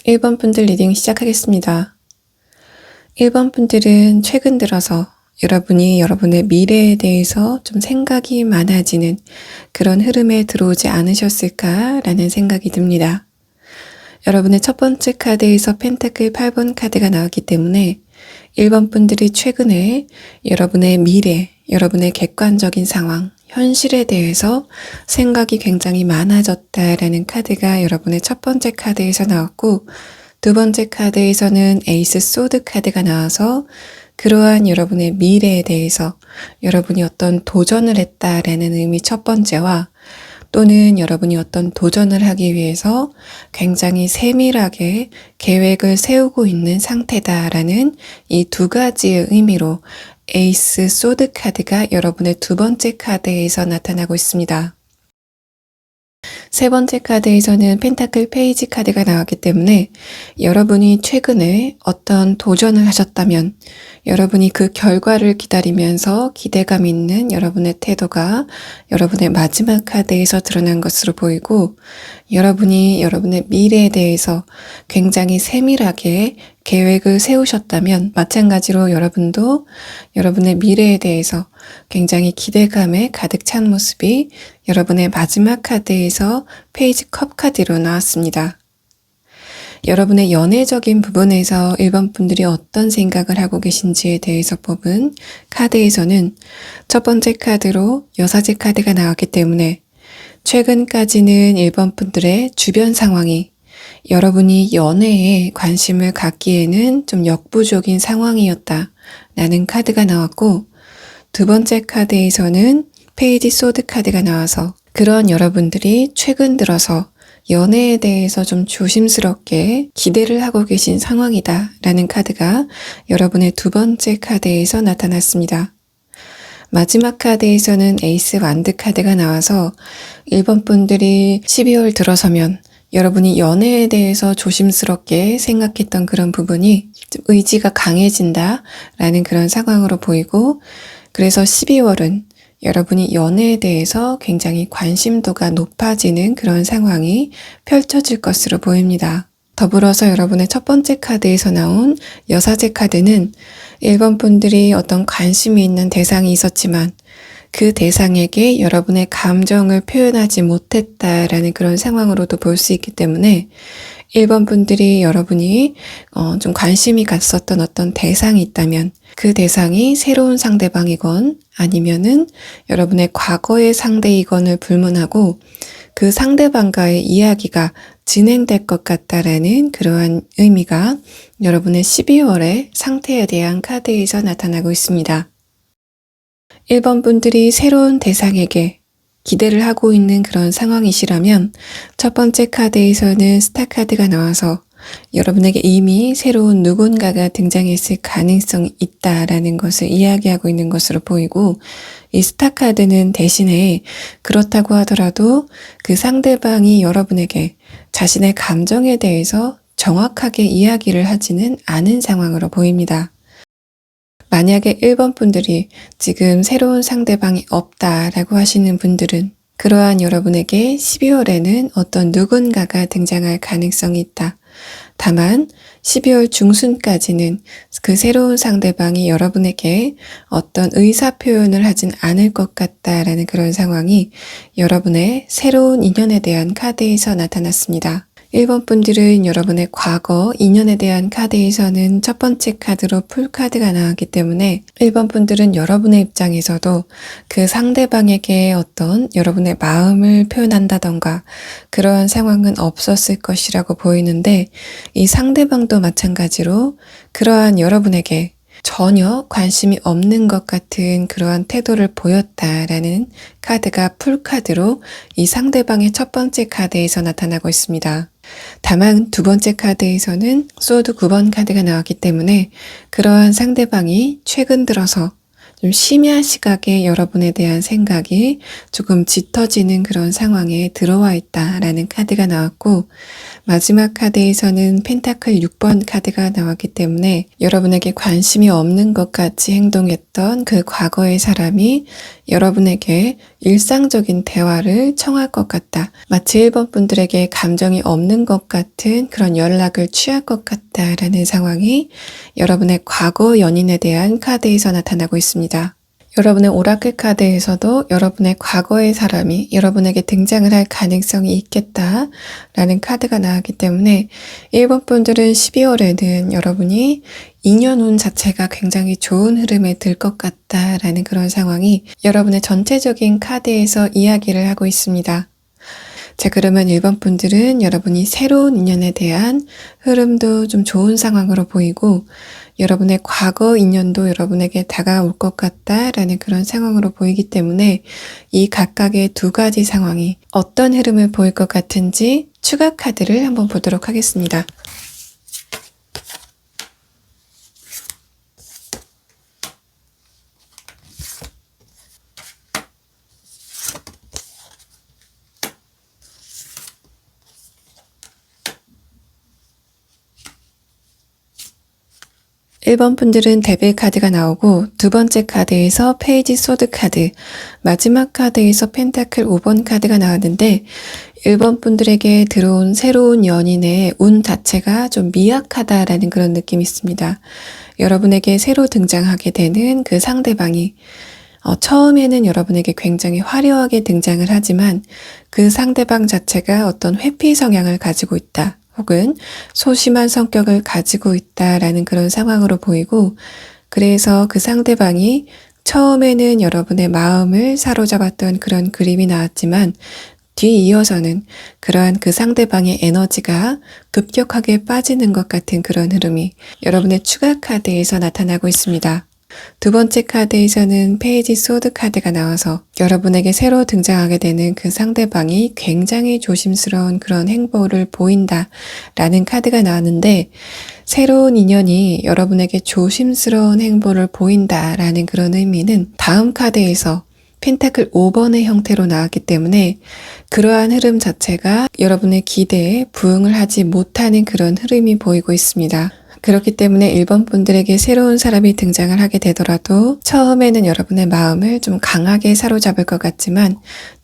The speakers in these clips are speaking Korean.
1번 분들 리딩 시작하겠습니다. 1번 분들은 최근 들어서 여러분이 여러분의 미래에 대해서 좀 생각이 많아지는 그런 흐름에 들어오지 않으셨을까라는 생각이 듭니다. 여러분의 첫 번째 카드에서 펜타클 8번 카드가 나왔기 때문에 1번 분들이 최근에 여러분의 미래, 여러분의 객관적인 상황, 현실에 대해서 생각이 굉장히 많아졌다라는 카드가 여러분의 첫 번째 카드에서 나왔고, 두 번째 카드에서는 에이스 소드 카드가 나와서 그러한 여러분의 미래에 대해서 여러분이 어떤 도전을 했다라는 의미 첫 번째와, 또는 여러분이 어떤 도전을 하기 위해서 굉장히 세밀하게 계획을 세우고 있는 상태다라는 이 두 가지의 의미로 에이스 소드 카드가 여러분의 두 번째 카드에서 나타나고 있습니다. 세 번째 카드에서는 펜타클 페이지 카드가 나왔기 때문에 여러분이 최근에 어떤 도전을 하셨다면 여러분이 그 결과를 기다리면서 기대감 있는 여러분의 태도가 여러분의 마지막 카드에서 드러난 것으로 보이고, 여러분이 여러분의 미래에 대해서 굉장히 세밀하게 계획을 세우셨다면 마찬가지로 여러분도 여러분의 미래에 대해서 굉장히 기대감에 가득 찬 모습이 여러분의 마지막 카드에서 페이지 컵 카드로 나왔습니다. 여러분의 연애적인 부분에서 1번 분들이 어떤 생각을 하고 계신지에 대해서 뽑은 카드에서는 첫 번째 카드로 여사제 카드가 나왔기 때문에 최근까지는 1번 분들의 주변 상황이 여러분이 연애에 관심을 갖기에는 좀 역부족인 상황이었다라는 카드가 나왔고, 두 번째 카드에서는 페이지 소드 카드가 나와서 그런 여러분들이 최근 들어서 연애에 대해서 좀 조심스럽게 기대를 하고 계신 상황이다 라는 카드가 여러분의 두 번째 카드에서 나타났습니다. 마지막 카드에서는 에이스 완드 카드가 나와서 1번 분들이 12월 들어서면 여러분이 연애에 대해서 조심스럽게 생각했던 그런 부분이 좀 의지가 강해진다 라는 그런 상황으로 보이고, 그래서 12월은 여러분이 연애에 대해서 굉장히 관심도가 높아지는 그런 상황이 펼쳐질 것으로 보입니다. 더불어서 여러분의 첫 번째 카드에서 나온 여사제 카드는 1번 분들이 어떤 관심이 있는 대상이 있었지만 그 대상에게 여러분의 감정을 표현하지 못했다라는 그런 상황으로도 볼 수 있기 때문에 1번 분들이 여러분이 좀 관심이 갔었던 어떤 대상이 있다면 그 대상이 새로운 상대방이건 아니면은 여러분의 과거의 상대이건을 불문하고 그 상대방과의 이야기가 진행될 것 같다라는 그러한 의미가 여러분의 12월의 상태에 대한 카드에서 나타나고 있습니다. 1번 분들이 새로운 대상에게 기대를 하고 있는 그런 상황이시라면 첫 번째 카드에서는 스타 카드가 나와서 여러분에게 이미 새로운 누군가가 등장했을 가능성이 있다라는 것을 이야기하고 있는 것으로 보이고 이 스타 카드는 대신에 그렇다고 하더라도 그 상대방이 여러분에게 자신의 감정에 대해서 정확하게 이야기를 하지는 않은 상황으로 보입니다. 만약에 1번 분들이 지금 새로운 상대방이 없다라고 하시는 분들은 그러한 여러분에게 12월에는 어떤 누군가가 등장할 가능성이 있다. 다만 12월 중순까지는 그 새로운 상대방이 여러분에게 어떤 의사 표현을 하진 않을 것 같다라는 그런 상황이 여러분의 새로운 인연에 대한 카드에서 나타났습니다. 1번 분들은 여러분의 과거 인연에 대한 카드에서는 첫 번째 카드로 풀카드가 나왔기 때문에 1번 분들은 여러분의 입장에서도 그 상대방에게 어떤 여러분의 마음을 표현한다던가 그러한 상황은 없었을 것이라고 보이는데 이 상대방도 마찬가지로 그러한 여러분에게 전혀 관심이 없는 것 같은 그러한 태도를 보였다라는 카드가 풀카드로 이 상대방의 첫 번째 카드에서 나타나고 있습니다. 다만 두 번째 카드에서는 소드 9번 카드가 나왔기 때문에 그러한 상대방이 최근 들어서 좀 심야 시각에 여러분에 대한 생각이 조금 짙어지는 그런 상황에 들어와 있다라는 카드가 나왔고 마지막 카드에서는 펜타클 6번 카드가 나왔기 때문에 여러분에게 관심이 없는 것 같이 행동했던 그 과거의 사람이 여러분에게 일상적인 대화를 청할 것 같다. 마치 1번 분들에게 감정이 없는 것 같은 그런 연락을 취할 것 같다라는 상황이 여러분의 과거 연인에 대한 카드에서 나타나고 있습니다. 여러분의 오라클 카드에서도 여러분의 과거의 사람이 여러분에게 등장을 할 가능성이 있겠다라는 카드가 나왔기 때문에 1번 분들은 12월에는 여러분이 인연운 자체가 굉장히 좋은 흐름에 들 것 같다라는 그런 상황이 여러분의 전체적인 카드에서 이야기를 하고 있습니다. 자, 그러면 1번 분들은 여러분이 새로운 인연에 대한 흐름도 좀 좋은 상황으로 보이고 여러분의 과거 인연도 여러분에게 다가올 것 같다라는 그런 상황으로 보이기 때문에 이 각각의 두 가지 상황이 어떤 흐름을 보일 것 같은지 추가 카드를 한번 보도록 하겠습니다. 1번 분들은 데빌 카드가 나오고 두 번째 카드에서 페이지 소드 카드, 마지막 카드에서 펜타클 5번 카드가 나왔는데 1번 분들에게 들어온 새로운 연인의 운 자체가 좀 미약하다라는 그런 느낌이 있습니다. 여러분에게 새로 등장하게 되는 그 상대방이 처음에는 여러분에게 굉장히 화려하게 등장을 하지만 그 상대방 자체가 어떤 회피 성향을 가지고 있다. 혹은 소심한 성격을 가지고 있다라는 그런 상황으로 보이고 그래서 그 상대방이 처음에는 여러분의 마음을 사로잡았던 그런 그림이 나왔지만 뒤이어서는 그러한 그 상대방의 에너지가 급격하게 빠지는 것 같은 그런 흐름이 여러분의 추가 카드에서 나타나고 있습니다. 두 번째 카드에서는 페이지 소드 카드가 나와서 여러분에게 새로 등장하게 되는 그 상대방이 굉장히 조심스러운 그런 행보를 보인다 라는 카드가 나왔는데 새로운 인연이 여러분에게 조심스러운 행보를 보인다 라는 그런 의미는 다음 카드에서 펜타클 5번의 형태로 나왔기 때문에 그러한 흐름 자체가 여러분의 기대에 부응을 하지 못하는 그런 흐름이 보이고 있습니다. 그렇기 때문에 1번 분들에게 새로운 사람이 등장을 하게 되더라도 처음에는 여러분의 마음을 좀 강하게 사로잡을 것 같지만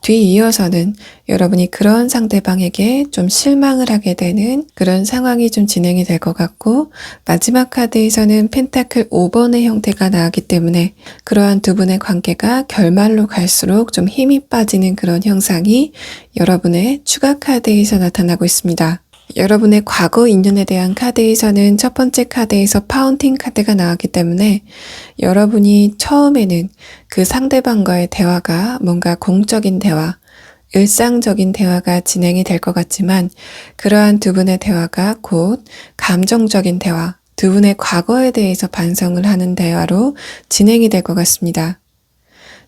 뒤이어서는 여러분이 그런 상대방에게 좀 실망을 하게 되는 그런 상황이 좀 진행이 될 것 같고, 마지막 카드에서는 펜타클 5번의 형태가 나왔기 때문에 그러한 두 분의 관계가 결말로 갈수록 좀 힘이 빠지는 그런 형상이 여러분의 추가 카드에서 나타나고 있습니다. 여러분의 과거 인연에 대한 카드에서는 첫 번째 카드에서 파운틴 카드가 나왔기 때문에 여러분이 처음에는 그 상대방과의 대화가 뭔가 공적인 대화, 일상적인 대화가 진행이 될 것 같지만 그러한 두 분의 대화가 곧 감정적인 대화, 두 분의 과거에 대해서 반성을 하는 대화로 진행이 될 것 같습니다.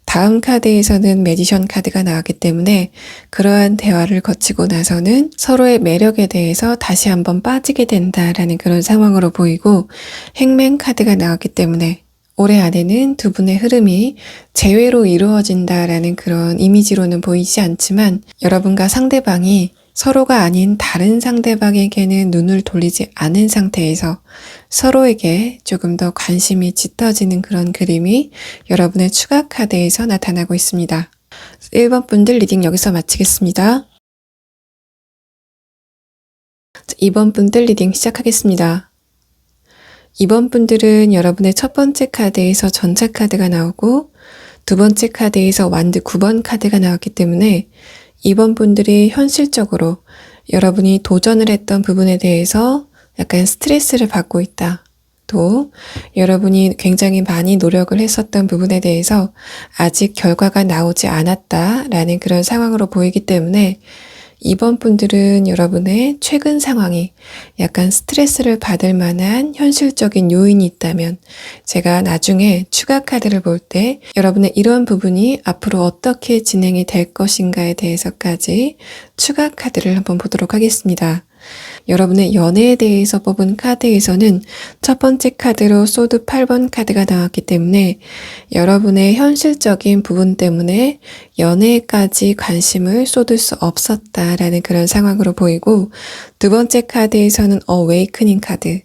다음 카드에서는 매지션 카드가 나왔기 때문에 그러한 대화를 거치고 나서는 서로의 매력에 대해서 다시 한번 빠지게 된다라는 그런 상황으로 보이고, 행맨 카드가 나왔기 때문에 올해 안에는 두 분의 흐름이 재회로 이루어진다라는 그런 이미지로는 보이지 않지만 여러분과 상대방이 서로가 아닌 다른 상대방에게는 눈을 돌리지 않은 상태에서 서로에게 조금 더 관심이 짙어지는 그런 그림이 여러분의 추가 카드에서 나타나고 있습니다. 1번 분들 리딩 여기서 마치겠습니다. 2번 분들 리딩 시작하겠습니다. 2번 분들은 여러분의 첫 번째 카드에서 전차 카드가 나오고 두 번째 카드에서 완드 9번 카드가 나왔기 때문에 2번 분들이 현실적으로 여러분이 도전을 했던 부분에 대해서 약간 스트레스를 받고 있다. 또 여러분이 굉장히 많이 노력을 했었던 부분에 대해서 아직 결과가 나오지 않았다라는 그런 상황으로 보이기 때문에 2번 분들은 여러분의 최근 상황이 약간 스트레스를 받을 만한 현실적인 요인이 있다면 제가 나중에 추가 카드를 볼 때 여러분의 이런 부분이 앞으로 어떻게 진행이 될 것인가에 대해서까지 추가 카드를 한번 보도록 하겠습니다. 여러분의 연애에 대해서 뽑은 카드에서는 첫 번째 카드로 소드 8번 카드가 나왔기 때문에 여러분의 현실적인 부분 때문에 연애까지 관심을 쏟을 수 없었다라는 그런 상황으로 보이고, 두 번째 카드에서는 어웨이크닝 카드,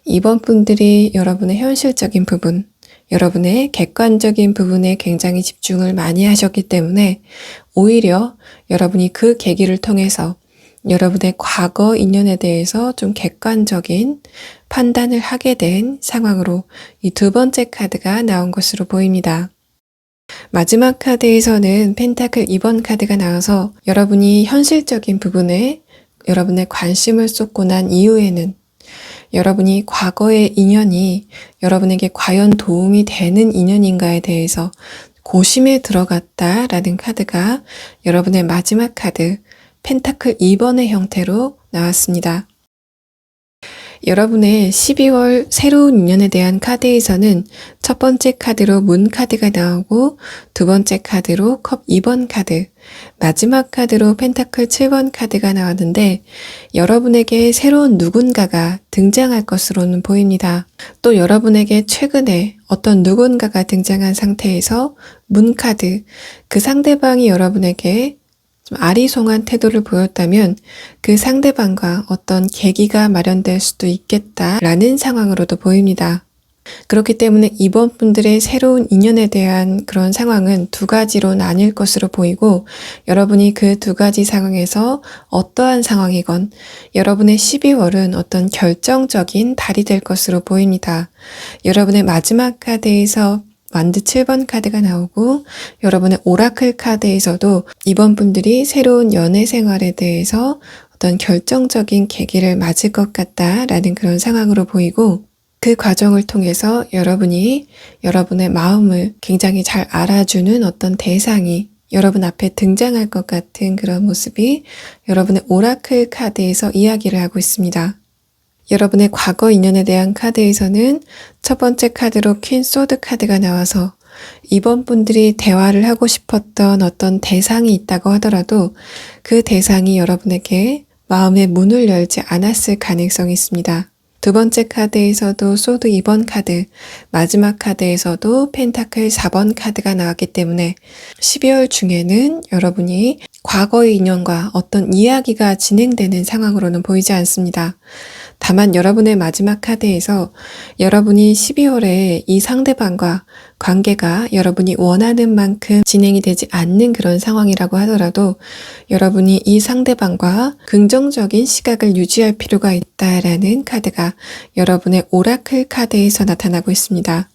2번 분들이 여러분의 현실적인 부분, 여러분의 객관적인 부분에 굉장히 집중을 많이 하셨기 때문에 오히려 여러분이 그 계기를 통해서 여러분의 과거 인연에 대해서 좀 객관적인 판단을 하게 된 상황으로 이 두 번째 카드가 나온 것으로 보입니다. 마지막 카드에서는 펜타클 2번 카드가 나와서 여러분이 현실적인 부분에 여러분의 관심을 쏟고 난 이후에는 여러분이 과거의 인연이 여러분에게 과연 도움이 되는 인연인가에 대해서 고심에 들어갔다라는 카드가 여러분의 마지막 카드 펜타클 2번의 형태로 나왔습니다. 여러분의 12월 새로운 인연에 대한 카드에서는 첫 번째 카드로 문 카드가 나오고 두 번째 카드로 컵 2번 카드, 마지막 카드로 펜타클 7번 카드가 나왔는데 여러분에게 새로운 누군가가 등장할 것으로는 보입니다. 또 여러분에게 최근에 어떤 누군가가 등장한 상태에서 문 카드, 그 상대방이 여러분에게 좀 아리송한 태도를 보였다면 그 상대방과 어떤 계기가 마련될 수도 있겠다라는 상황으로도 보입니다. 그렇기 때문에 이번 분들의 새로운 인연에 대한 그런 상황은 두 가지로 나뉠 것으로 보이고, 여러분이 그 두 가지 상황에서 어떠한 상황이건 여러분의 12월은 어떤 결정적인 달이 될 것으로 보입니다. 여러분의 마지막 카드에서 완드 7번 카드가 나오고 여러분의 오라클 카드에서도 이번 분들이 새로운 연애 생활에 대해서 어떤 결정적인 계기를 맞을 것 같다라는 그런 상황으로 보이고, 그 과정을 통해서 여러분이 여러분의 마음을 굉장히 잘 알아주는 어떤 대상이 여러분 앞에 등장할 것 같은 그런 모습이 여러분의 오라클 카드에서 이야기를 하고 있습니다. 여러분의 과거 인연에 대한 카드에서는 첫 번째 카드로 퀸 소드 카드가 나와서 이번 분들이 대화를 하고 싶었던 어떤 대상이 있다고 하더라도 그 대상이 여러분에게 마음의 문을 열지 않았을 가능성이 있습니다. 두 번째 카드에서도 소드 2번 카드, 마지막 카드에서도 펜타클 4번 카드가 나왔기 때문에 12월 중에는 여러분이 과거의 인연과 어떤 이야기가 진행되는 상황으로는 보이지 않습니다. 다만 여러분의 마지막 카드에서 여러분이 12월에 이 상대방과 관계가 여러분이 원하는 만큼 진행이 되지 않는 그런 상황이라고 하더라도 여러분이 이 상대방과 긍정적인 시각을 유지할 필요가 있다라는 카드가 여러분의 오라클 카드에서 나타나고 있습니다.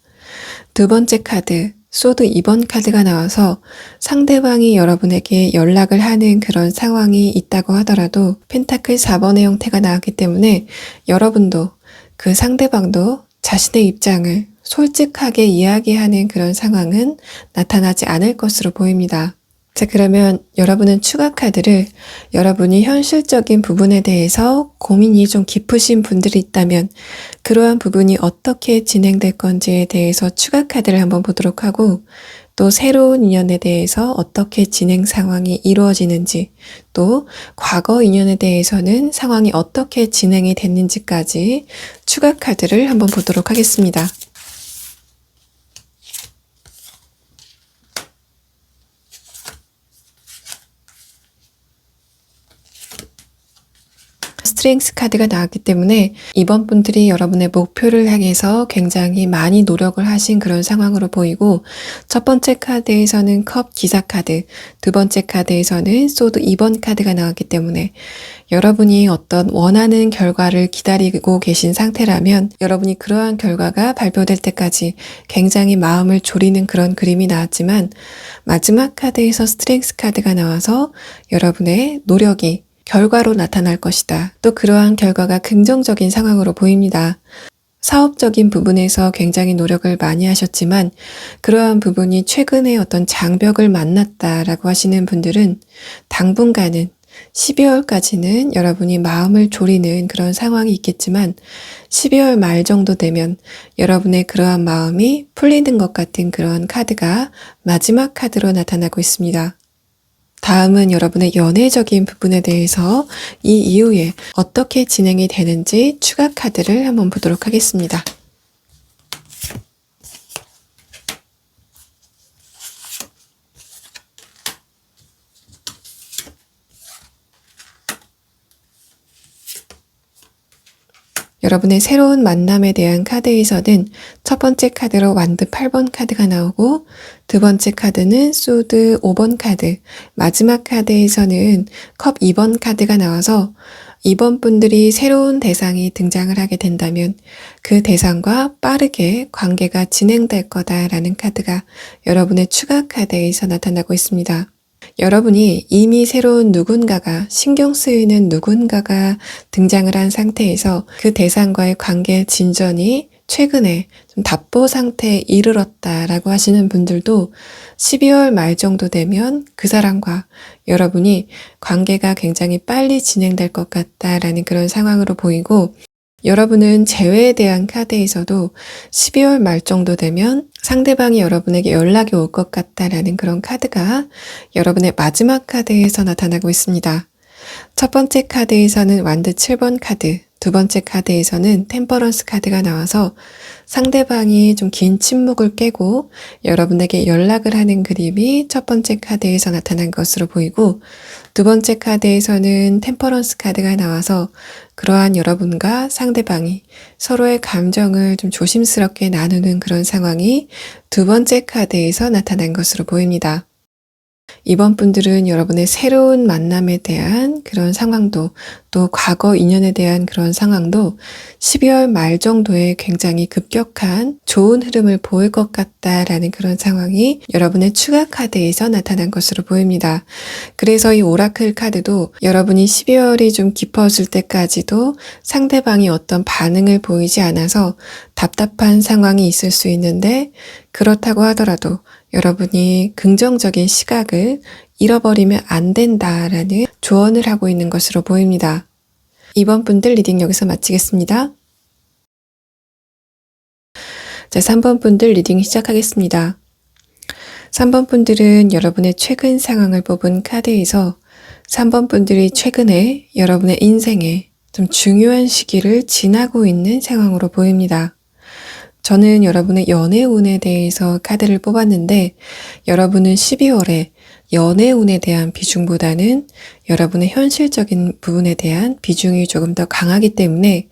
두 번째 카드, 소드 2번 카드가 나와서 상대방이 여러분에게 연락을 하는 그런 상황이 있다고 하더라도 펜타클 4번의 형태가 나왔기 때문에 여러분도 그 상대방도 자신의 입장을 솔직하게 이야기하는 그런 상황은 나타나지 않을 것으로 보입니다. 자, 그러면 여러분은 추가 카드를 여러분이 현실적인 부분에 대해서 고민이 좀 깊으신 분들이 있다면 그러한 부분이 어떻게 진행될 건지에 대해서 추가 카드를 한번 보도록 하고 또 새로운 인연에 대해서 어떻게 진행 상황이 이루어지는지 또 과거 인연에 대해서는 상황이 어떻게 진행이 됐는지까지 추가 카드를 한번 보도록 하겠습니다. 스트렝스 카드가 나왔기 때문에 이번 분들이 여러분의 목표를 향해서 굉장히 많이 노력을 하신 그런 상황으로 보이고 첫 번째 카드에서는 컵 기사 카드, 두 번째 카드에서는 소드 2번 카드가 나왔기 때문에 여러분이 어떤 원하는 결과를 기다리고 계신 상태라면 여러분이 그러한 결과가 발표될 때까지 굉장히 마음을 졸이는 그런 그림이 나왔지만 마지막 카드에서 스트렝스 카드가 나와서 여러분의 노력이 결과로 나타날 것이다. 또 그러한 결과가 긍정적인 상황으로 보입니다. 사업적인 부분에서 굉장히 노력을 많이 하셨지만 그러한 부분이 최근에 어떤 장벽을 만났다라고 하시는 분들은 당분간은 12월까지는 여러분이 마음을 졸이는 그런 상황이 있겠지만 12월 말 정도 되면 여러분의 그러한 마음이 풀리는 것 같은 그런 카드가 마지막 카드로 나타나고 있습니다. 다음은 여러분의 연애적인 부분에 대해서 이 이후에 어떻게 진행이 되는지 추가 카드를 한번 보도록 하겠습니다. 여러분의 새로운 만남에 대한 카드에서는 첫 번째 카드로 완드 8번 카드가 나오고 두 번째 카드는 소드 5번 카드, 마지막 카드에서는 컵 2번 카드가 나와서 이번 분들이 새로운 대상이 등장을 하게 된다면 그 대상과 빠르게 관계가 진행될 거다라는 카드가 여러분의 추가 카드에서 나타나고 있습니다. 여러분이 이미 새로운 누군가가 신경 쓰이는 누군가가 등장을 한 상태에서 그 대상과의 관계 진전이 최근에 좀 답보 상태에 이르렀다라고 하시는 분들도 12월 말 정도 되면 그 사람과 여러분이 관계가 굉장히 빨리 진행될 것 같다라는 그런 상황으로 보이고 여러분은 재회에 대한 카드에서도 12월 말 정도 되면 상대방이 여러분에게 연락이 올 것 같다라는 그런 카드가 여러분의 마지막 카드에서 나타나고 있습니다. 첫 번째 카드에서는 완드 7번 카드, 두 번째 카드에서는 템퍼런스 카드가 나와서 상대방이 좀 긴 침묵을 깨고 여러분에게 연락을 하는 그림이 첫 번째 카드에서 나타난 것으로 보이고 두 번째 카드에서는 템퍼런스 카드가 나와서 그러한 여러분과 상대방이 서로의 감정을 좀 조심스럽게 나누는 그런 상황이 두 번째 카드에서 나타난 것으로 보입니다. 이번 분들은 여러분의 새로운 만남에 대한 그런 상황도 또 과거 인연에 대한 그런 상황도 12월 말 정도에 굉장히 급격한 좋은 흐름을 보일 것 같다라는 그런 상황이 여러분의 추가 카드에서 나타난 것으로 보입니다. 그래서 이 오라클 카드도 여러분이 12월이 좀 깊어질 때까지도 상대방이 어떤 반응을 보이지 않아서 답답한 상황이 있을 수 있는데 그렇다고 하더라도 여러분이 긍정적인 시각을 잃어버리면 안 된다라는 조언을 하고 있는 것으로 보입니다. 이번 분들 리딩 여기서 마치겠습니다. 자, 3번 분들 리딩 시작하겠습니다. 3번 분들은 여러분의 최근 상황을 뽑은 카드에서 3번 분들이 최근에 여러분의 인생에 좀 중요한 시기를 지나고 있는 상황으로 보입니다. 저는 여러분의 연애운에 대해서 카드를 뽑았는데 여러분은 12월에 연애운에 대한 비중보다는 여러분의 현실적인 부분에 대한 비중이 조금 더 강하기 때문에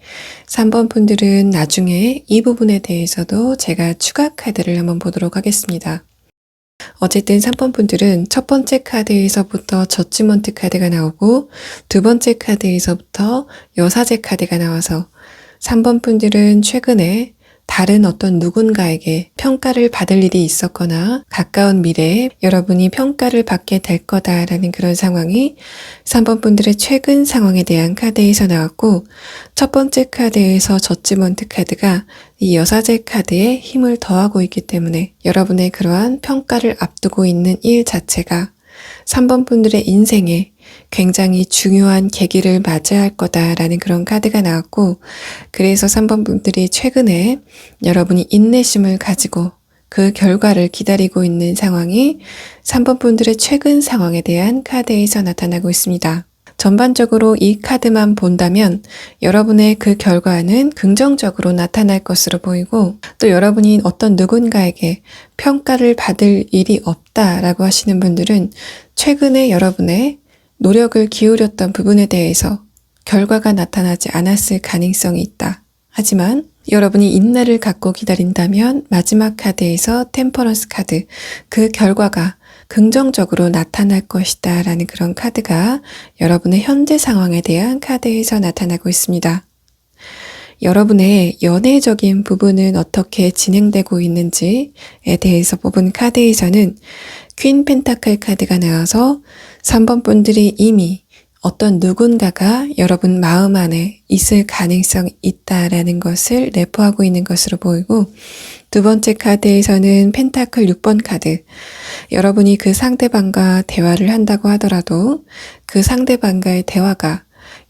3번 분들은 나중에 이 부분에 대해서도 제가 추가 카드를 한번 보도록 하겠습니다. 어쨌든 3번 분들은 첫 번째 카드에서부터 저지먼트 카드가 나오고 두 번째 카드에서부터 여사제 카드가 나와서 3번 분들은 최근에 다른 어떤 누군가에게 평가를 받을 일이 있었거나 가까운 미래에 여러분이 평가를 받게 될 거다라는 그런 상황이 3번 분들의 최근 상황에 대한 카드에서 나왔고 첫 번째 카드에서 저지먼트 카드가 이 여사제 카드에 힘을 더하고 있기 때문에 여러분의 그러한 평가를 앞두고 있는 일 자체가 3번 분들의 인생에 굉장히 중요한 계기를 맞이할 거다라는 그런 카드가 나왔고 그래서 3번 분들이 최근에 여러분이 인내심을 가지고 그 결과를 기다리고 있는 상황이 3번 분들의 최근 상황에 대한 카드에서 나타나고 있습니다. 전반적으로 이 카드만 본다면 여러분의 그 결과는 긍정적으로 나타날 것으로 보이고 또 여러분이 어떤 누군가에게 평가를 받을 일이 없다라고 하시는 분들은 최근에 여러분의 노력을 기울였던 부분에 대해서 결과가 나타나지 않았을 가능성이 있다. 하지만 여러분이 인내를 갖고 기다린다면 마지막 카드에서 템퍼런스 카드, 그 결과가 긍정적으로 나타날 것이다 라는 그런 카드가 여러분의 현재 상황에 대한 카드에서 나타나고 있습니다. 여러분의 연애적인 부분은 어떻게 진행되고 있는지에 대해서 뽑은 카드에서는 퀸 펜타클 카드가 나와서 3번 분들이 이미 어떤 누군가가 여러분 마음 안에 있을 가능성이 있다라는 것을 내포하고 있는 것으로 보이고 두 번째 카드에서는 펜타클 6번 카드, 여러분이 그 상대방과 대화를 한다고 하더라도 그 상대방과의 대화가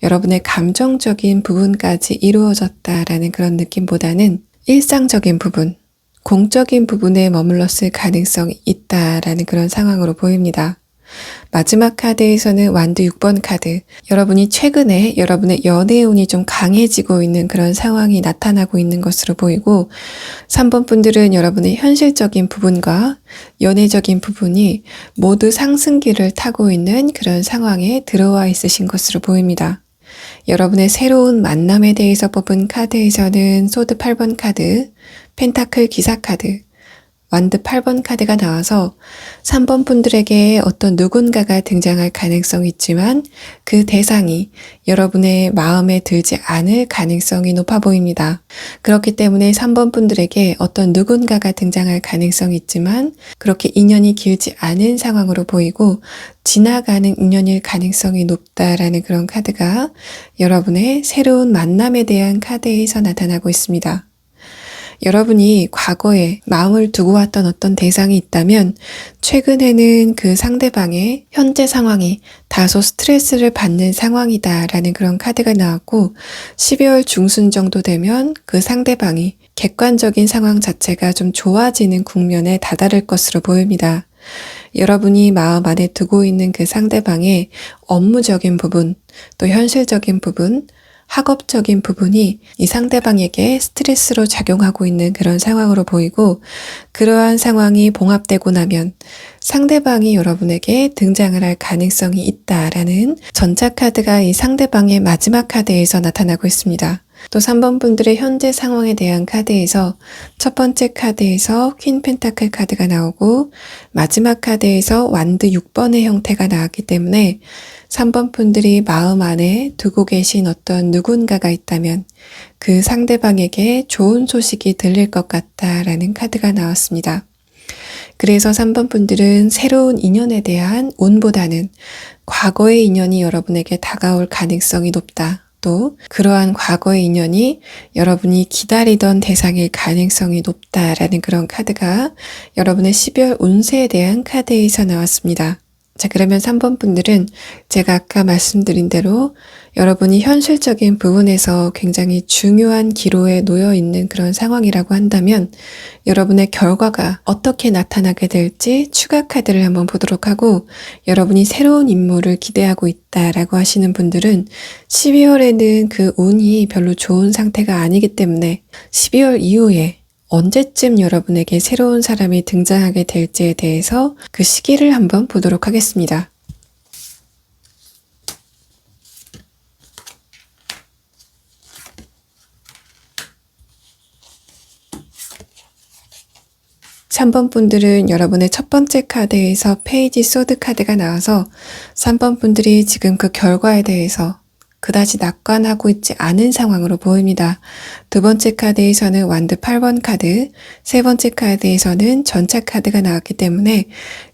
여러분의 감정적인 부분까지 이루어졌다라는 그런 느낌보다는 일상적인 부분, 공적인 부분에 머물렀을 가능성이 있다라는 그런 상황으로 보입니다. 마지막 카드에서는 완드 6번 카드, 여러분이 최근에 여러분의 연애운이 좀 강해지고 있는 그런 상황이 나타나고 있는 것으로 보이고 3번 분들은 여러분의 현실적인 부분과 연애적인 부분이 모두 상승기를 타고 있는 그런 상황에 들어와 있으신 것으로 보입니다. 여러분의 새로운 만남에 대해서 뽑은 카드에서는 소드 8번 카드, 펜타클 기사 카드, 완드 8번 카드가 나와서 3번 분들에게 어떤 누군가가 등장할 가능성이 있지만 그 대상이 여러분의 마음에 들지 않을 가능성이 높아 보입니다. 그렇기 때문에 3번 분들에게 어떤 누군가가 등장할 가능성이 있지만 그렇게 인연이 길지 않은 상황으로 보이고 지나가는 인연일 가능성이 높다라는 그런 카드가 여러분의 새로운 만남에 대한 카드에서 나타나고 있습니다. 여러분이 과거에 마음을 두고 왔던 어떤 대상이 있다면 최근에는 그 상대방의 현재 상황이 다소 스트레스를 받는 상황이다라는 그런 카드가 나왔고 12월 중순 정도 되면 그 상대방이 객관적인 상황 자체가 좀 좋아지는 국면에 다다를 것으로 보입니다. 여러분이 마음 안에 두고 있는 그 상대방의 업무적인 부분, 또 현실적인 부분, 학업적인 부분이 이 상대방에게 스트레스로 작용하고 있는 그런 상황으로 보이고 그러한 상황이 봉합되고 나면 상대방이 여러분에게 등장을 할 가능성이 있다라는 전차카드가 이 상대방의 마지막 카드에서 나타나고 있습니다. 또 3번 분들의 현재 상황에 대한 카드에서 첫 번째 카드에서 퀸 펜타클 카드가 나오고 마지막 카드에서 완드 6번의 형태가 나왔기 때문에 3번 분들이 마음 안에 두고 계신 어떤 누군가가 있다면 그 상대방에게 좋은 소식이 들릴 것 같다라는 카드가 나왔습니다. 그래서 3번 분들은 새로운 인연에 대한 운보다는 과거의 인연이 여러분에게 다가올 가능성이 높다. 또 그러한 과거의 인연이 여러분이 기다리던 대상일 가능성이 높다라는 그런 카드가 여러분의 12월 운세에 대한 카드에서 나왔습니다. 자, 그러면 3번 분들은 제가 아까 말씀드린 대로 여러분이 현실적인 부분에서 굉장히 중요한 기로에 놓여 있는 그런 상황이라고 한다면 여러분의 결과가 어떻게 나타나게 될지 추가 카드를 한번 보도록 하고 여러분이 새로운 인물을 기대하고 있다라고 하시는 분들은 12월에는 그 운이 별로 좋은 상태가 아니기 때문에 12월 이후에 언제쯤 여러분에게 새로운 사람이 등장하게 될지에 대해서 그 시기를 한번 보도록 하겠습니다. 3번 분들은 여러분의 첫 번째 카드에서 페이지 소드 카드가 나와서 3번 분들이 지금 그 결과에 대해서 그다지 낙관하고 있지 않은 상황으로 보입니다. 두 번째 카드에서는 완드 8번 카드, 세 번째 카드에서는 전차 카드가 나왔기 때문에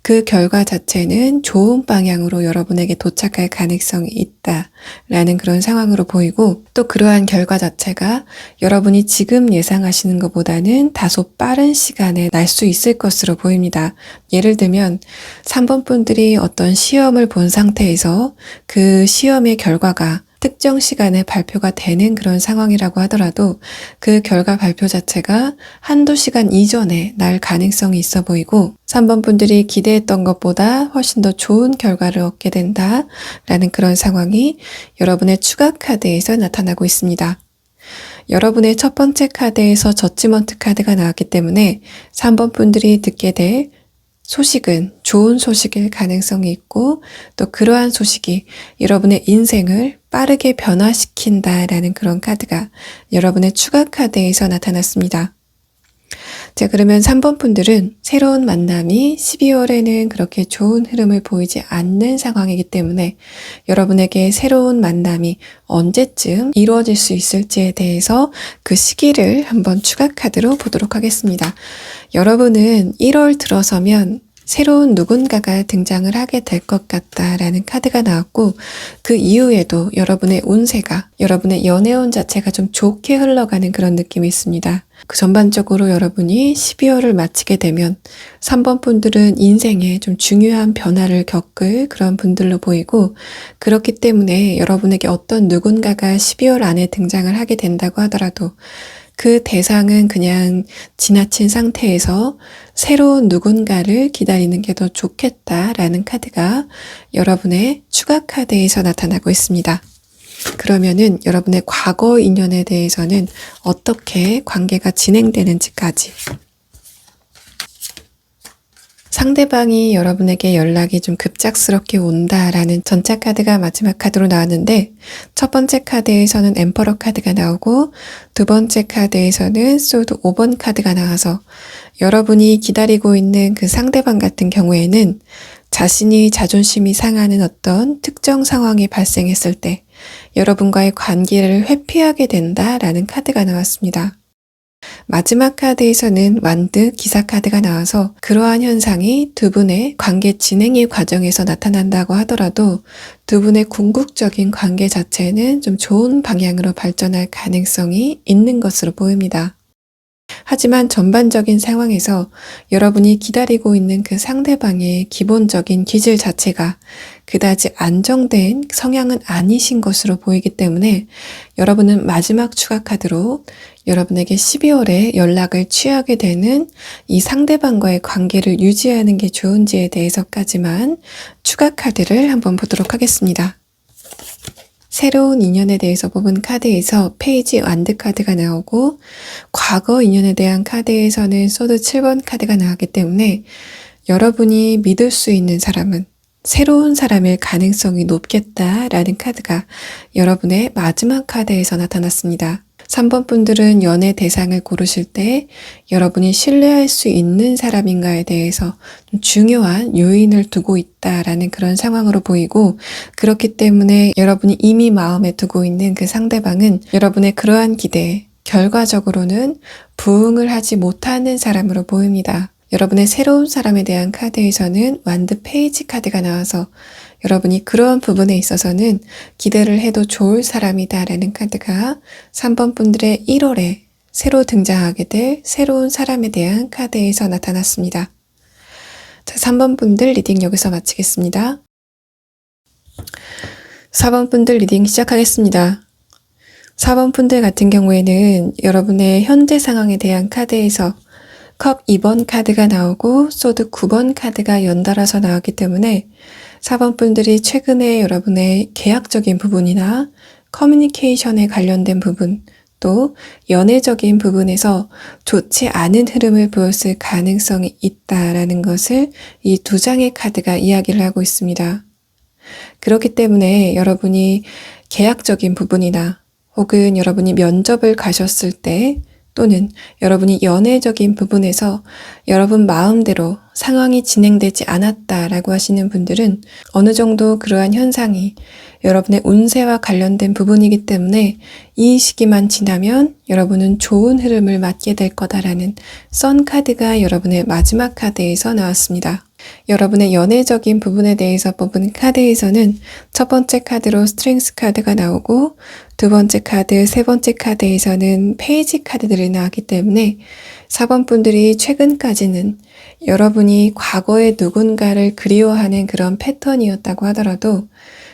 그 결과 자체는 좋은 방향으로 여러분에게 도착할 가능성이 있다라는 그런 상황으로 보이고, 또 그러한 결과 자체가 여러분이 지금 예상하시는 것보다는 다소 빠른 시간에 날 수 있을 것으로 보입니다. 예를 들면 3번 분들이 어떤 시험을 본 상태에서 그 시험의 결과가 특정 시간에 발표가 되는 그런 상황이라고 하더라도 그 결과 발표 자체가 한두 시간 이전에 날 가능성이 있어 보이고, 3번 분들이 기대했던 것보다 훨씬 더 좋은 결과를 얻게 된다라는 그런 상황이 여러분의 추가 카드에서 나타나고 있습니다. 여러분의 첫 번째 카드에서 저지먼트 카드가 나왔기 때문에 3번 분들이 듣게 될 소식은 좋은 소식일 가능성이 있고, 또 그러한 소식이 여러분의 인생을 빠르게 변화시킨다라는 그런 카드가 여러분의 추가 카드에서 나타났습니다. 자, 그러면 3번 분들은 새로운 만남이 12월에는 그렇게 좋은 흐름을 보이지 않는 상황이기 때문에 여러분에게 새로운 만남이 언제쯤 이루어질 수 있을지에 대해서 그 시기를 한번 추가 카드로 보도록 하겠습니다. 여러분은 1월 들어서면 새로운 누군가가 등장을 하게 될 것 같다라는 카드가 나왔고, 그 이후에도 여러분의 운세가, 여러분의 연애운 자체가 좀 좋게 흘러가는 그런 느낌이 있습니다. 그 전반적으로 여러분이 12월을 마치게 되면 3번 분들은 인생에 좀 중요한 변화를 겪을 그런 분들로 보이고, 그렇기 때문에 여러분에게 어떤 누군가가 12월 안에 등장을 하게 된다고 하더라도 그 대상은 그냥 지나친 상태에서 새로운 누군가를 기다리는 게 더 좋겠다라는 카드가 여러분의 추가 카드에서 나타나고 있습니다. 그러면은 여러분의 과거 인연에 대해서는 어떻게 관계가 진행되는지까지, 상대방이 여러분에게 연락이 좀 급작스럽게 온다라는 전차 카드가 마지막 카드로 나왔는데, 첫 번째 카드에서는 엠퍼러 카드가 나오고 두 번째 카드에서는 소드 5번 카드가 나와서 여러분이 기다리고 있는 그 상대방 같은 경우에는 자신이 자존심이 상하는 어떤 특정 상황이 발생했을 때 여러분과의 관계를 회피하게 된다라는 카드가 나왔습니다. 마지막 카드에서는 완드 기사 카드가 나와서 그러한 현상이 두 분의 관계 진행의 과정에서 나타난다고 하더라도 두 분의 궁극적인 관계 자체는 좀 좋은 방향으로 발전할 가능성이 있는 것으로 보입니다. 하지만 전반적인 상황에서 여러분이 기다리고 있는 그 상대방의 기본적인 기질 자체가 그다지 안정된 성향은 아니신 것으로 보이기 때문에 여러분은 마지막 추가 카드로 여러분에게 12월에 연락을 취하게 되는 이 상대방과의 관계를 유지하는 게 좋은지에 대해서까지만 추가 카드를 한번 보도록 하겠습니다. 새로운 인연에 대해서 뽑은 카드에서 페이지 완드 카드가 나오고, 과거 인연에 대한 카드에서는 소드 7번 카드가 나왔기 때문에 여러분이 믿을 수 있는 사람은 새로운 사람일 가능성이 높겠다라는 카드가 여러분의 마지막 카드에서 나타났습니다. 3번 분들은 연애 대상을 고르실 때 여러분이 신뢰할 수 있는 사람인가에 대해서 중요한 요인을 두고 있다라는 그런 상황으로 보이고, 그렇기 때문에 여러분이 이미 마음에 두고 있는 그 상대방은 여러분의 그러한 기대에 결과적으로는 부응을 하지 못하는 사람으로 보입니다. 여러분의 새로운 사람에 대한 카드에서는 완드 페이지 카드가 나와서 여러분이 그런 부분에 있어서는 기대를 해도 좋을 사람이다라는 카드가 3번 분들의 1월에 새로 등장하게 될 새로운 사람에 대한 카드에서 나타났습니다. 자, 3번 분들 리딩 여기서 마치겠습니다. 4번 분들 리딩 시작하겠습니다. 4번 분들 같은 경우에는 여러분의 현재 상황에 대한 카드에서 컵 2번 카드가 나오고 소드 9번 카드가 연달아서 나왔기 때문에 4번 분들이 최근에 여러분의 계약적인 부분이나 커뮤니케이션에 관련된 부분, 또 연애적인 부분에서 좋지 않은 흐름을 보였을 가능성이 있다라는 것을 이 두 장의 카드가 이야기를 하고 있습니다. 그렇기 때문에 여러분이 계약적인 부분이나 혹은 여러분이 면접을 가셨을 때 또는 여러분이 연애적인 부분에서 여러분 마음대로 상황이 진행되지 않았다라고 하시는 분들은 어느 정도 그러한 현상이 여러분의 운세와 관련된 부분이기 때문에 이 시기만 지나면 여러분은 좋은 흐름을 맞게 될 거다라는 선 카드가 여러분의 마지막 카드에서 나왔습니다. 여러분의 연애적인 부분에 대해서 뽑은 카드에서는 첫 번째 카드로 스트렝스 카드가 나오고 두 번째 카드, 세 번째 카드에서는 페이지 카드들이 나왔기 때문에 4번 분들이 최근까지는 여러분이 과거의 누군가를 그리워하는 그런 패턴이었다고 하더라도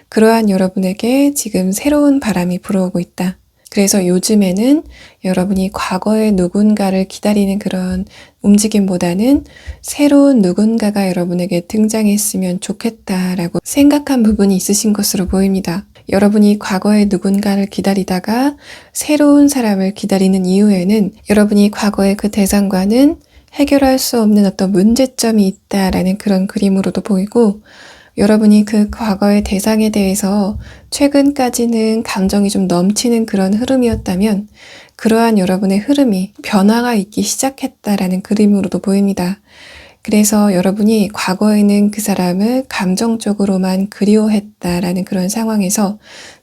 그러한 여러분에게 지금 새로운 바람이 불어오고 있다. 그래서 요즘에는 여러분이 과거의 누군가를 기다리는 그런 움직임보다는 새로운 누군가가 여러분에게 등장했으면 좋겠다라고 생각한 부분이 있으신 것으로 보입니다. 여러분이 과거의 누군가를 기다리다가 새로운 사람을 기다리는 이유에는 여러분이 과거의 그 대상과는 해결할 수 없는 어떤 문제점이 있다라는 그런 그림으로도 보이고 여러분이 그 과거의 대상에 대해서 최근까지는 감정이 좀 넘치는 그런 흐름이었다면 그러한 여러분의 흐름이 변화가 있기 시작했다라는 그림으로도 보입니다. 그래서 여러분이 과거에는 그 사람을 감정적으로만 그리워했다라는 그런 상황에서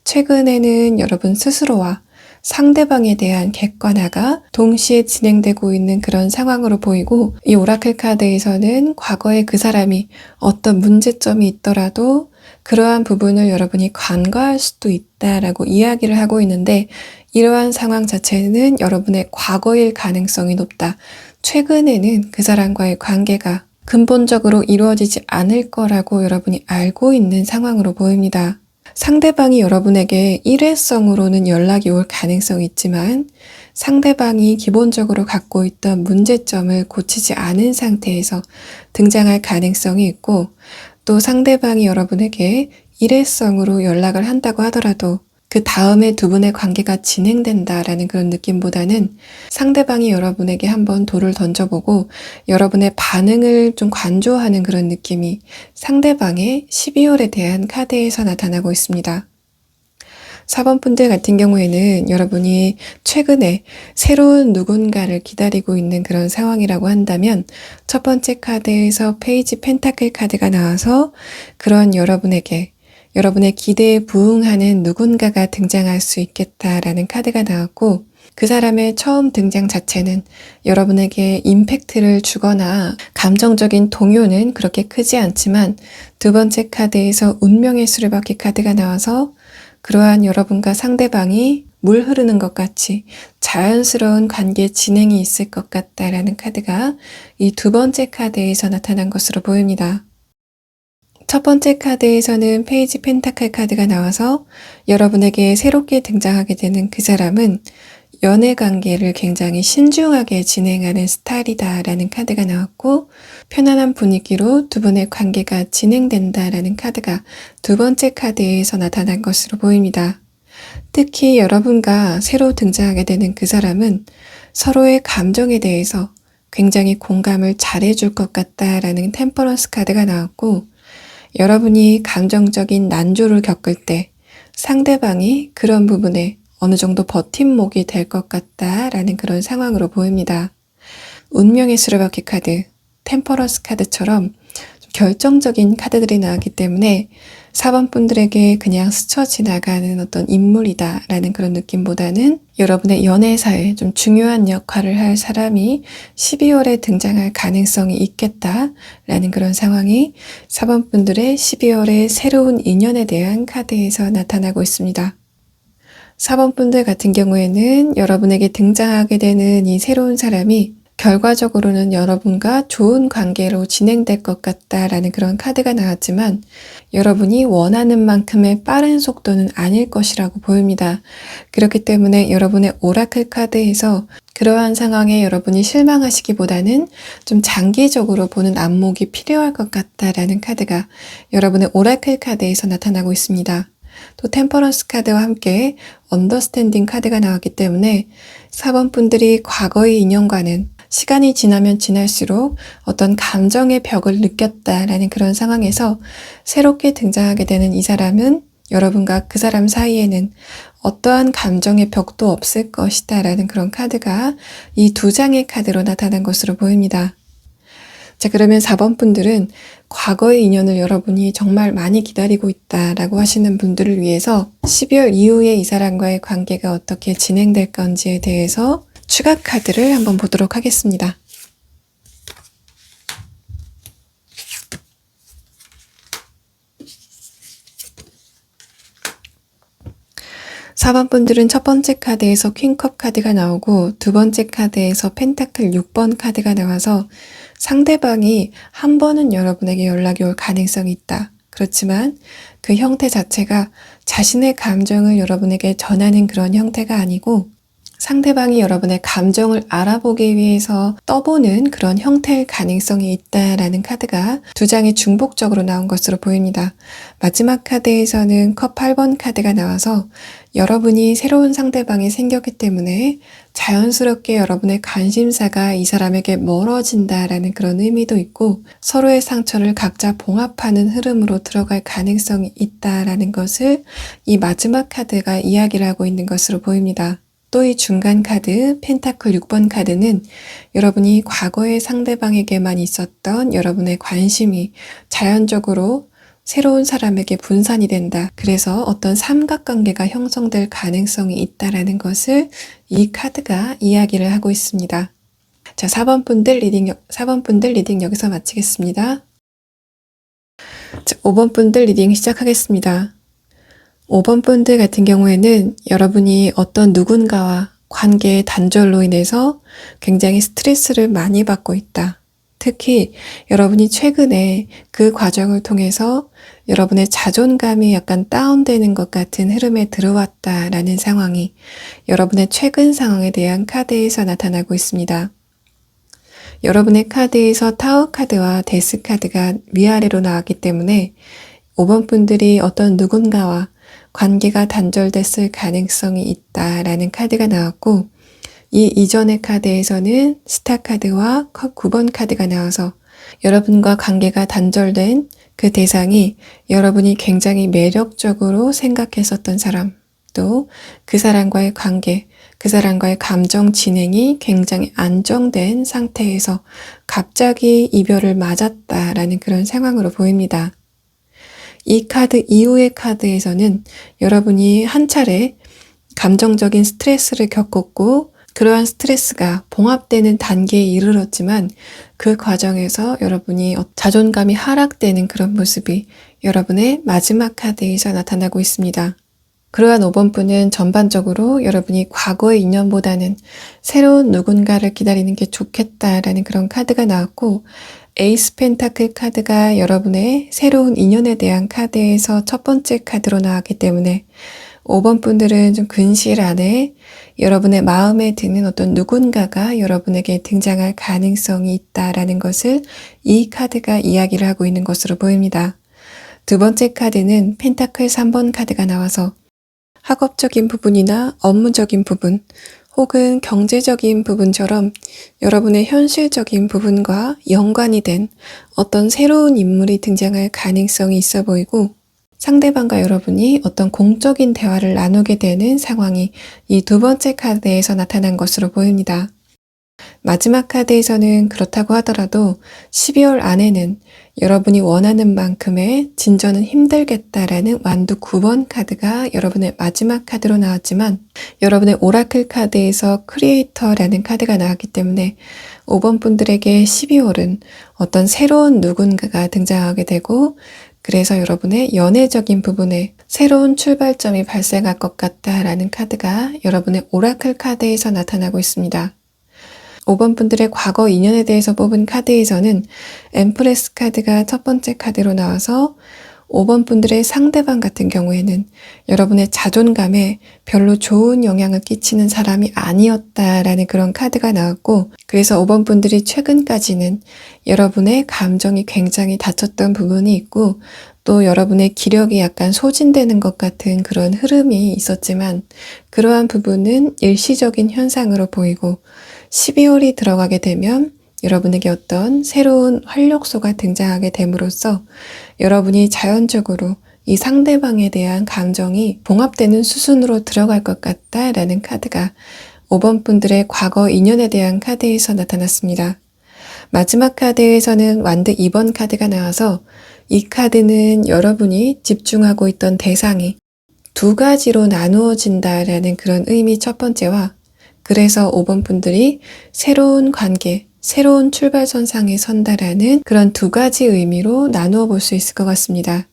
최근에는 여러분 스스로와 상대방에 대한 객관화가 동시에 진행되고 있는 그런 상황으로 보이고 이 오라클 카드에서는 과거에 그 사람이 어떤 문제점이 있더라도 그러한 부분을 여러분이 간과할 수도 있다라고 이야기를 하고 있는데 이러한 상황 자체는 여러분의 과거일 가능성이 높다. 최근에는 그 사람과의 관계가 근본적으로 이루어지지 않을 거라고 여러분이 알고 있는 상황으로 보입니다. 상대방이 여러분에게 일회성으로는 연락이 올 가능성이 있지만 상대방이 기본적으로 갖고 있던 문제점을 고치지 않은 상태에서 등장할 가능성이 있고 또 상대방이 여러분에게 일회성으로 연락을 한다고 하더라도 그 다음에 두 분의 관계가 진행된다라는 그런 느낌보다는 상대방이 여러분에게 한번 돌을 던져보고 여러분의 반응을 좀 관조하는 그런 느낌이 상대방의 12월에 대한 카드에서 나타나고 있습니다. 4번 분들 같은 경우에는 여러분이 최근에 새로운 누군가를 기다리고 있는 그런 상황이라고 한다면 첫 번째 카드에서 페이지 펜타클 카드가 나와서 그런 여러분에게 여러분의 기대에 부응하는 누군가가 등장할 수 있겠다라는 카드가 나왔고 그 사람의 처음 등장 자체는 여러분에게 임팩트를 주거나 감정적인 동요는 그렇게 크지 않지만 두 번째 카드에서 운명의 수레바퀴 카드가 나와서 그러한 여러분과 상대방이 물 흐르는 것 같이 자연스러운 관계 진행이 있을 것 같다라는 카드가 이 두 번째 카드에서 나타난 것으로 보입니다. 첫 번째 카드에서는 페이지 펜타클 카드가 나와서 여러분에게 새롭게 등장하게 되는 그 사람은 연애 관계를 굉장히 신중하게 진행하는 스타일이다라는 카드가 나왔고 편안한 분위기로 두 분의 관계가 진행된다라는 카드가 두 번째 카드에서 나타난 것으로 보입니다. 특히 여러분과 새로 등장하게 되는 그 사람은 서로의 감정에 대해서 굉장히 공감을 잘해줄 것 같다라는 템퍼런스 카드가 나왔고 여러분이 감정적인 난조를 겪을 때 상대방이 그런 부분에 어느 정도 버팀목이 될 것 같다라는 그런 상황으로 보입니다. 운명의 수레바퀴 카드, 템퍼런스 카드처럼 좀 결정적인 카드들이 나왔기 때문에 4번 분들에게 그냥 스쳐 지나가는 어떤 인물이다라는 그런 느낌보다는 여러분의 연애사에 좀 중요한 역할을 할 사람이 12월에 등장할 가능성이 있겠다라는 그런 상황이 4번 분들의 12월의 새로운 인연에 대한 카드에서 나타나고 있습니다. 4번 분들 같은 경우에는 여러분에게 등장하게 되는 이 새로운 사람이 결과적으로는 여러분과 좋은 관계로 진행될 것 같다라는 그런 카드가 나왔지만 여러분이 원하는 만큼의 빠른 속도는 아닐 것이라고 보입니다. 그렇기 때문에 여러분의 오라클 카드에서 그러한 상황에 여러분이 실망하시기보다는 좀 장기적으로 보는 안목이 필요할 것 같다라는 카드가 여러분의 오라클 카드에서 나타나고 있습니다. 또 템퍼런스 카드와 함께 언더스탠딩 카드가 나왔기 때문에 4번 분들이 과거의 인연과는 시간이 지나면 지날수록 어떤 감정의 벽을 느꼈다라는 그런 상황에서 새롭게 등장하게 되는 이 사람은 여러분과 그 사람 사이에는 어떠한 감정의 벽도 없을 것이다 라는 그런 카드가 이 두 장의 카드로 나타난 것으로 보입니다. 자, 그러면 4번 분들은 과거의 인연을 여러분이 정말 많이 기다리고 있다라고 하시는 분들을 위해서 12월 이후에 이 사람과의 관계가 어떻게 진행될 건지에 대해서 추가 카드를 한번 보도록 하겠습니다. 4번 분들은 첫 번째 카드에서 퀸컵 카드가 나오고 두 번째 카드에서 펜타클 6번 카드가 나와서 상대방이 한 번은 여러분에게 연락이 올 가능성이 있다. 그렇지만 그 형태 자체가 자신의 감정을 여러분에게 전하는 그런 형태가 아니고 상대방이 여러분의 감정을 알아보기 위해서 떠보는 그런 형태일 가능성이 있다라는 카드가 두 장이 중복적으로 나온 것으로 보입니다. 마지막 카드에서는 컵 8번 카드가 나와서 여러분이 새로운 상대방이 생겼기 때문에 자연스럽게 여러분의 관심사가 이 사람에게 멀어진다라는 그런 의미도 있고 서로의 상처를 각자 봉합하는 흐름으로 들어갈 가능성이 있다라는 것을 이 마지막 카드가 이야기를 하고 있는 것으로 보입니다. 또 이 중간 카드 펜타클 6번 카드는 여러분이 과거의 상대방에게만 있었던 여러분의 관심이 자연적으로 새로운 사람에게 분산이 된다. 그래서 어떤 삼각관계가 형성될 가능성이 있다라는 것을 이 카드가 이야기를 하고 있습니다. 자, 4번 분들 리딩 여기서 마치겠습니다. 자, 5번 분들 리딩 시작하겠습니다. 5번 분들 같은 경우에는 여러분이 어떤 누군가와 관계의 단절로 인해서 굉장히 스트레스를 많이 받고 있다. 특히 여러분이 최근에 그 과정을 통해서 여러분의 자존감이 약간 다운되는 것 같은 흐름에 들어왔다라는 상황이 여러분의 최근 상황에 대한 카드에서 나타나고 있습니다. 여러분의 카드에서 타워 카드와 데스 카드가 위아래로 나왔기 때문에 5번 분들이 어떤 누군가와 관계가 단절됐을 가능성이 있다라는 카드가 나왔고 이 이전의 카드에서는 스타 카드와 컵 9번 카드가 나와서 여러분과 관계가 단절된 그 대상이 여러분이 굉장히 매력적으로 생각했었던 사람, 또 그 사람과의 관계, 그 사람과의 감정 진행이 굉장히 안정된 상태에서 갑자기 이별을 맞았다라는 그런 상황으로 보입니다. 이 카드 이후의 카드에서는 여러분이 한 차례 감정적인 스트레스를 겪었고 그러한 스트레스가 봉합되는 단계에 이르렀지만 그 과정에서 여러분이 자존감이 하락되는 그런 모습이 여러분의 마지막 카드에서 나타나고 있습니다. 그러한 5번 분은 전반적으로 여러분이 과거의 인연보다는 새로운 누군가를 기다리는 게 좋겠다라는 그런 카드가 나왔고 에이스 펜타클 카드가 여러분의 새로운 인연에 대한 카드에서 첫 번째 카드로 나왔기 때문에 5번 분들은 좀 근시일 안에 여러분의 마음에 드는 어떤 누군가가 여러분에게 등장할 가능성이 있다라는 것을 이 카드가 이야기를 하고 있는 것으로 보입니다. 두 번째 카드는 펜타클 3번 카드가 나와서 학업적인 부분이나 업무적인 부분 혹은 경제적인 부분처럼 여러분의 현실적인 부분과 연관이 된 어떤 새로운 인물이 등장할 가능성이 있어 보이고 상대방과 여러분이 어떤 공적인 대화를 나누게 되는 상황이 이 두 번째 카드에서 나타난 것으로 보입니다. 마지막 카드에서는 그렇다고 하더라도 12월 안에는 여러분이 원하는 만큼의 진전은 힘들겠다라는 완두 9번 카드가 여러분의 마지막 카드로 나왔지만 여러분의 오라클 카드에서 크리에이터라는 카드가 나왔기 때문에 5번 분들에게 12월은 어떤 새로운 누군가가 등장하게 되고 그래서 여러분의 연애적인 부분에 새로운 출발점이 발생할 것 같다라는 카드가 여러분의 오라클 카드에서 나타나고 있습니다. 5번 분들의 과거 인연에 대해서 뽑은 카드에서는 엠프레스 카드가 첫 번째 카드로 나와서 5번 분들의 상대방 같은 경우에는 여러분의 자존감에 별로 좋은 영향을 끼치는 사람이 아니었다라는 그런 카드가 나왔고 그래서 5번 분들이 최근까지는 여러분의 감정이 굉장히 다쳤던 부분이 있고 또 여러분의 기력이 약간 소진되는 것 같은 그런 흐름이 있었지만 그러한 부분은 일시적인 현상으로 보이고 12월이 들어가게 되면 여러분에게 어떤 새로운 활력소가 등장하게 됨으로써 여러분이 자연적으로 이 상대방에 대한 감정이 봉합되는 수순으로 들어갈 것 같다라는 카드가 5번 분들의 과거 인연에 대한 카드에서 나타났습니다. 마지막 카드에서는 완드 2번 카드가 나와서 이 카드는 여러분이 집중하고 있던 대상이 두 가지로 나누어진다라는 그런 의미 첫 번째와 그래서 5번 분들이 새로운 관계, 새로운 출발선상에 선다라는 그런 두 가지 의미로 나누어 볼 수 있을 것 같습니다.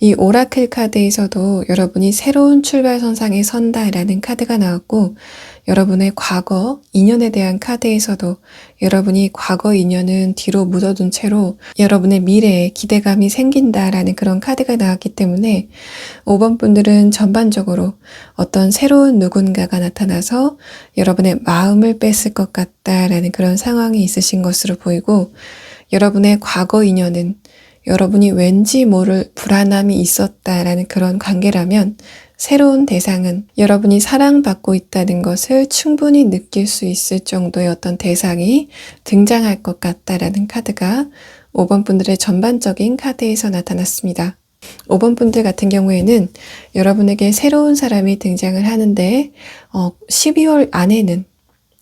이 오라클 카드에서도 여러분이 새로운 출발선상에 선다라는 카드가 나왔고 여러분의 과거 인연에 대한 카드에서도 여러분이 과거 인연은 뒤로 묻어둔 채로 여러분의 미래에 기대감이 생긴다라는 그런 카드가 나왔기 때문에 5번 분들은 전반적으로 어떤 새로운 누군가가 나타나서 여러분의 마음을 뺐을 것 같다라는 그런 상황이 있으신 것으로 보이고 여러분의 과거 인연은 여러분이 왠지 모를 불안함이 있었다라는 그런 관계라면 새로운 대상은 여러분이 사랑받고 있다는 것을 충분히 느낄 수 있을 정도의 어떤 대상이 등장할 것 같다라는 카드가 5번 분들의 전반적인 카드에서 나타났습니다. 5번 분들 같은 경우에는 여러분에게 새로운 사람이 등장을 하는데 12월 안에는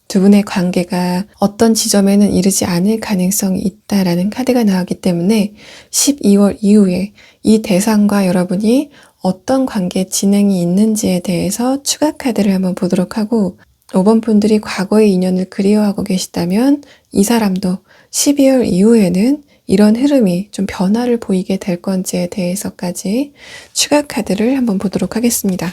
두 분의 관계가 어떤 지점에는 이르지 않을 가능성이 있다라는 카드가 나왔기 때문에 12월 이후에 이 대상과 여러분이 어떤 관계 진행이 있는지에 대해서 추가 카드를 한번 보도록 하고 5번 분들이 과거의 인연을 그리워하고 계시다면 이 사람도 12월 이후에는 이런 흐름이 좀 변화를 보이게 될 건지에 대해서까지 추가 카드를 한번 보도록 하겠습니다.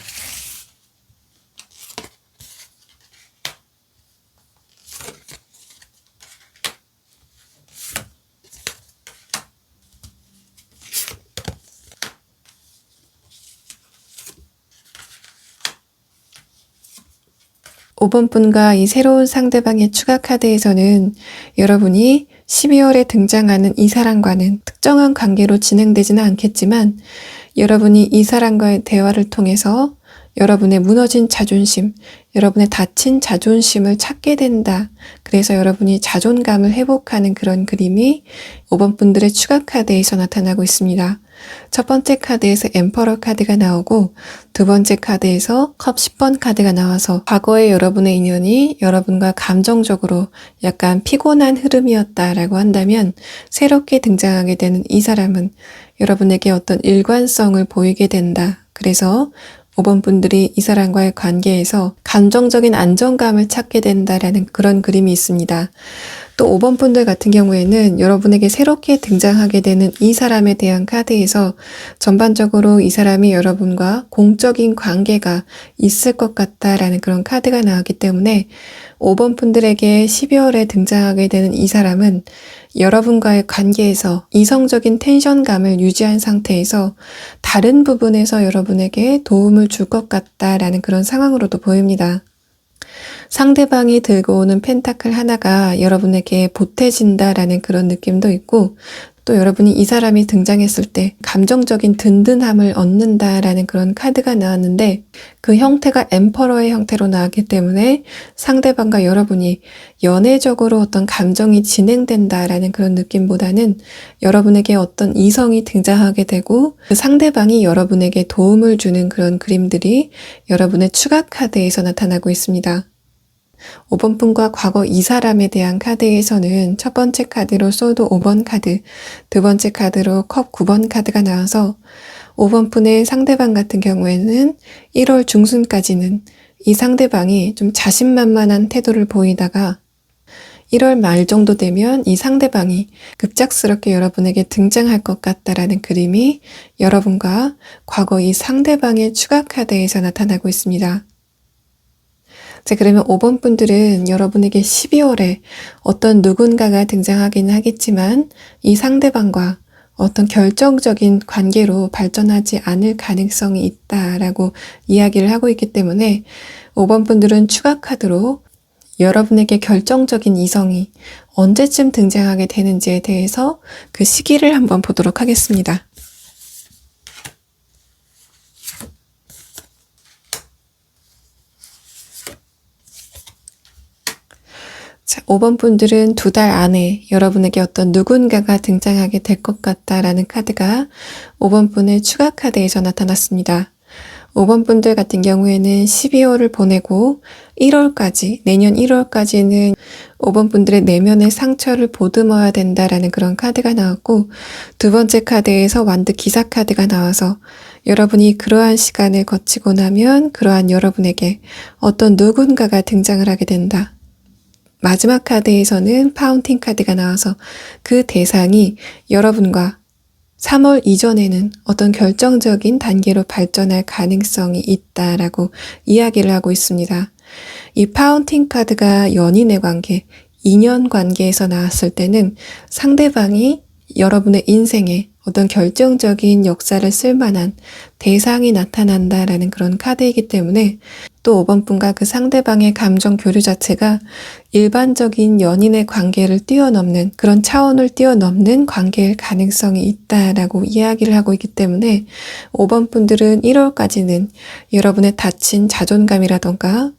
5번 분과 이 새로운 상대방의 추가 카드에서는 여러분이 12월에 등장하는 이 사람과는 특정한 관계로 진행되지는 않겠지만 여러분이 이 사람과의 대화를 통해서 여러분의 무너진 자존심, 여러분의 다친 자존심을 찾게 된다. 그래서 여러분이 자존감을 회복하는 그런 그림이 5번 분들의 추가 카드에서 나타나고 있습니다. 첫 번째 카드에서 엠퍼러 카드가 나오고 두 번째 카드에서 컵 10번 카드가 나와서 과거의 여러분의 인연이 여러분과 감정적으로 약간 피곤한 흐름이었다라고 한다면 새롭게 등장하게 되는 이 사람은 여러분에게 어떤 일관성을 보이게 된다. 그래서 5번 분들이 이 사람과의 관계에서 감정적인 안정감을 찾게 된다라는 그런 그림이 있습니다. 또 5번 분들 같은 경우에는 여러분에게 새롭게 등장하게 되는 이 사람에 대한 카드에서 전반적으로 이 사람이 여러분과 공적인 관계가 있을 것 같다라는 그런 카드가 나왔기 때문에 5번 분들에게 12월에 등장하게 되는 이 사람은 여러분과의 관계에서 이성적인 텐션감을 유지한 상태에서 다른 부분에서 여러분에게 도움을 줄 것 같다라는 그런 상황으로도 보입니다. 상대방이 들고 오는 펜타클 하나가 여러분에게 보태진다라는 그런 느낌도 있고 또 여러분이 이 사람이 등장했을 때 감정적인 든든함을 얻는다라는 그런 카드가 나왔는데 그 형태가 엠퍼러의 형태로 나왔기 때문에 상대방과 여러분이 연애적으로 어떤 감정이 진행된다라는 그런 느낌보다는 여러분에게 어떤 이성이 등장하게 되고 그 상대방이 여러분에게 도움을 주는 그런 그림들이 여러분의 추가 카드에서 나타나고 있습니다. 5번 분과 과거 이 사람에 대한 카드에서는 첫 번째 카드로 소드 5번 카드, 두 번째 카드로 컵 9번 카드가 나와서 5번 분의 상대방 같은 경우에는 1월 중순까지는 이 상대방이 좀 자신만만한 태도를 보이다가 1월 말 정도 되면 이 상대방이 급작스럽게 여러분에게 등장할 것 같다라는 그림이 여러분과 과거 이 상대방의 추가 카드에서 나타나고 있습니다. 자, 그러면 5번 분들은 여러분에게 12월에 어떤 누군가가 등장하기는 하겠지만 이 상대방과 어떤 결정적인 관계로 발전하지 않을 가능성이 있다라고 이야기를 하고 있기 때문에 5번 분들은 추가 카드로 여러분에게 결정적인 이성이 언제쯤 등장하게 되는지에 대해서 그 시기를 한번 보도록 하겠습니다. 자, 5번 분들은 2달 안에 여러분에게 어떤 누군가가 등장하게 될 것 같다라는 카드가 5번 분의 추가 카드에서 나타났습니다. 5번 분들 같은 경우에는 12월을 보내고 1월까지, 내년 1월까지는 5번 분들의 내면의 상처를 보듬어야 된다라는 그런 카드가 나왔고, 두 번째 카드에서 완드 기사 카드가 나와서 여러분이 그러한 시간을 거치고 나면 그러한 여러분에게 어떤 누군가가 등장을 하게 된다. 마지막 카드에서는 파운틴 카드가 나와서 그 대상이 여러분과 3월 이전에는 어떤 결정적인 단계로 발전할 가능성이 있다라고 이야기를 하고 있습니다. 이 파운틴 카드가 연인의 관계, 인연 관계에서 나왔을 때는 상대방이 여러분의 인생에 어떤 결정적인 역사를 쓸 만한 대상이 나타난다라는 그런 카드이기 때문에 또 5번 분과 그 상대방의 감정 교류 자체가 일반적인 연인의 관계를 뛰어넘는 그런 차원을 뛰어넘는 관계일 가능성이 있다라고 이야기를 하고 있기 때문에 5번 분들은 1월까지는 여러분의 다친 자존감이라던가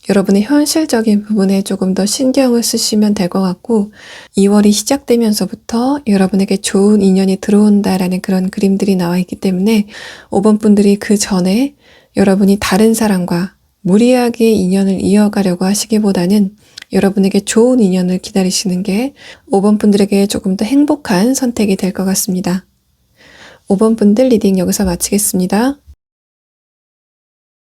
여러분의 현실적인 부분에 조금 더 신경을 쓰시면 될 것 같고 2월이 시작되면서부터 여러분에게 좋은 인연이 들어온다라는 그런 그림들이 나와 있기 때문에 5번 분들이 그 전에 여러분이 다른 사람과 무리하게 인연을 이어가려고 하시기보다는 여러분에게 좋은 인연을 기다리시는 게 5번 분들에게 조금 더 행복한 선택이 될 것 같습니다. 5번 분들 리딩 여기서 마치겠습니다.